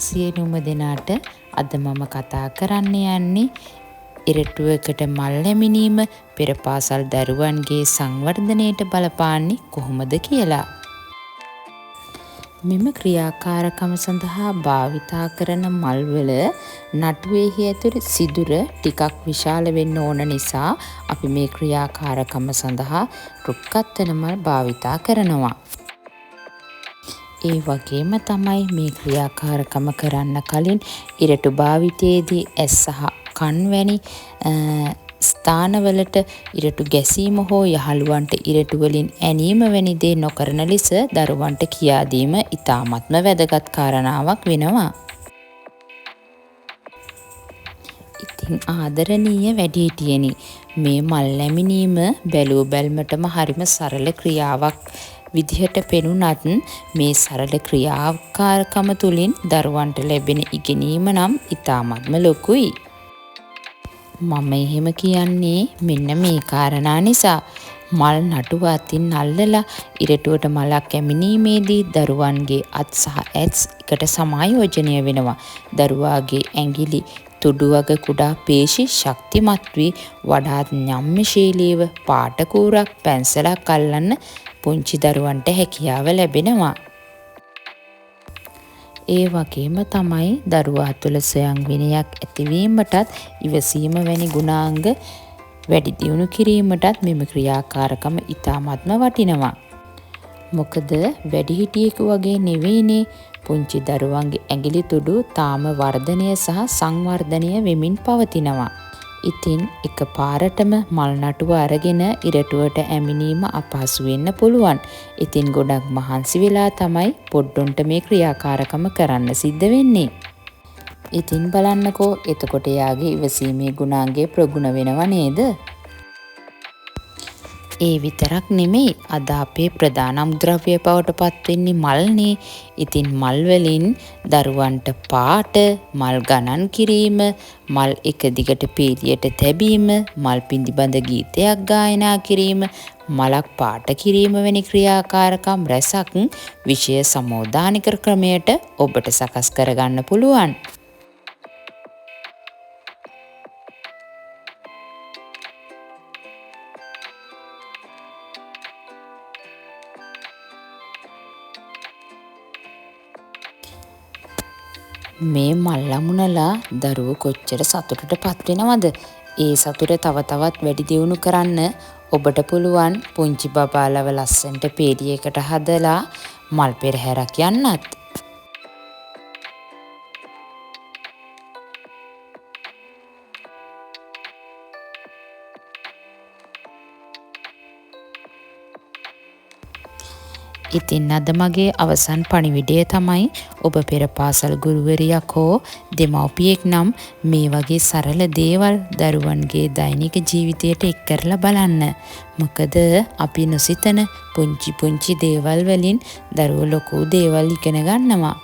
සියලුම දෙනාට අද මම කතා කරන්න යන්නේ ඉරටුවකට මල් නැමිනීම පෙර පාසල් දරුවන්ගේ සංවර්ධනයට බලපාන්නේ කොහොමද කියලා. මෙම ක්‍රියාකාරකම සඳහා භාවිතා කරන මල්වල නටුවේහි ඇතුළු සිදුර ටිකක් විශාල වෙන්න ඕන නිසා අපි මේ ක්‍රියාකාරකම සඳහා රුක්කත්තන මල් භාවිතා කරනවා. ඒ වගේම තමයි මේ ක්‍රියාකාරකම කරන්න කලින් ඉරටු භාවිතයේදී ඇස් සහ කන් වැනි ස්ථානවලට ඉරටු ගැසීම හෝ යහළුවන්ට ඉරටු වලින් ඇනීම වැනි දේ නොකරන ලෙස දරුවන්ට කියා දීම ඉතාමත්ම වැදගත් කාරණාවක් වෙනවා. ඉතින් ආදරණීය වැඩිහිටියනි, මේ මල් නැමිනීම බැලූ බැල්මටම හරිම සරල ක්‍රියාවක් විදිහට පෙනුනත් මේ සරල ක්‍රියාකාරකම තුළින් දරුවන්ට ලැබෙන ඉගෙනීම නම් ඉතාමත්ම ලොකුයි. මම එහෙම කියන්නේ මෙන්න මේ කාරණා නිසා. මල් නටුව අතින් අල්ලලා ඉරටුවට මලක් ඇමිනීමේදී දරුවන්ගේ අත් සහ ඇස් එකට සමායෝජනය වෙනවා. දරුවාගේ ඇඟිලි තුඩු වග කුඩා පේශි ශක්තිමත් වී වඩාත් ඥම්‍යශීලීව පාටකූරක් පැන්සලක් අල්ලන්න පුංචි දරුවන්ට හැකියාව ලැබෙනවා. ඒ වගේම තමයි දරුවා තුළ ස්වයං විනයක් ඇතිවීමටත් ඉවසීම වැනි ගුණාංග වැඩි දියුණු කිරීමටත් මෙම ක්‍රියාකාරකම ඉතාමත්ම වටිනවා. මොකද වැඩිහිටියෙකු වගේ නෙවෙයිනේ පුංචි දරුවන්ගේ ඇඟිලි තුඩු තාම වර්ධනය සහ සංවර්ධනය වෙමින් පවතිනවා. ඉතින් එක පාරටම මල් නටුව අරගෙන ඉරටුවට ඇමිනීම අපහසු වෙන්න පුළුවන්. ඉතින් ගොඩක් මහන්සි වෙලා තමයි පොඩ්ඩොන්ට මේ ක්‍රියාකාරකම කරන්න සිද්ධ වෙන්නේ. ඉතින් බලන්නකෝ, එතකොට එයාගේ ඉවසීමේ ගුණාංගය ප්‍රගුණ වෙනව නේද? ඒ විතරක් නෙමෙයි, අද අපේ ප්‍රධාන ද්‍රව්‍ය බවට පත් වෙන්නේ මල්නේ. ඉතින් මල් වලින් දරුවන්ට පාට, මල් ගණන් කිරීම, මල් එක දිගට පීලියට තැබීම, මල් පිළිබඳ ගීතයක් ගායනා කිරීම, මලක් පාට කිරීම වැනි ක්‍රියාකාරකම් රැසක් විෂය සමෝදානික ක්‍රමයට ඔබට සකස් කරගන්න පුළුවන්. මේ මල් අමුණලා දරුවෝ කොච්චර සතුටට පත් වෙනවද? ඒ සතුට තව තවත් වැඩි දියුණු කරන්න ඔබට පුළුවන් පුංචි බබාලව ලස්සනට පේලියකට හදලා මල් පෙරහැරක් යන්නත්. ඉතින් අද මගේ අවසන් පණිවිඩය තමයි, ඔබ පෙර පාසල් ගුරුවරියක් හෝ දෙමව්පියෙක් නම් මේ වගේ සරල දේවල් දරුවන්ගේ දෛනික ජීවිතයට එක් කරලා බලන්න. මොකද අපි නොසිතන පුංචි පුංචි දේවල් වලින් දරුවෝ ලොකු දේවල් ඉගෙන ගන්නවා.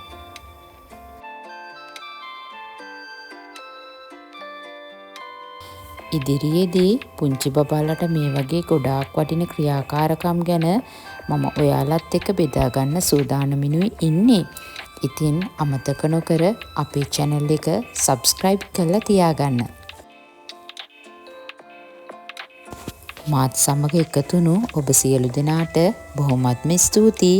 ඉදිරියේදී පුංචි බබාලට මේ වගේ ගොඩාක් වටින ක්‍රියාකාරකම් ගැන මම ඔයාලත් එක්ක බෙදා ගන්න සූදානමිනුයි ඉන්නේ. ඉතින් අමතක නොකර අපේ channel එක subscribe කරලා තියාගන්න. මාත් සමග එකතුණු ඔබ සියලු දෙනාට බොහොමත්ම ස්තුතියි.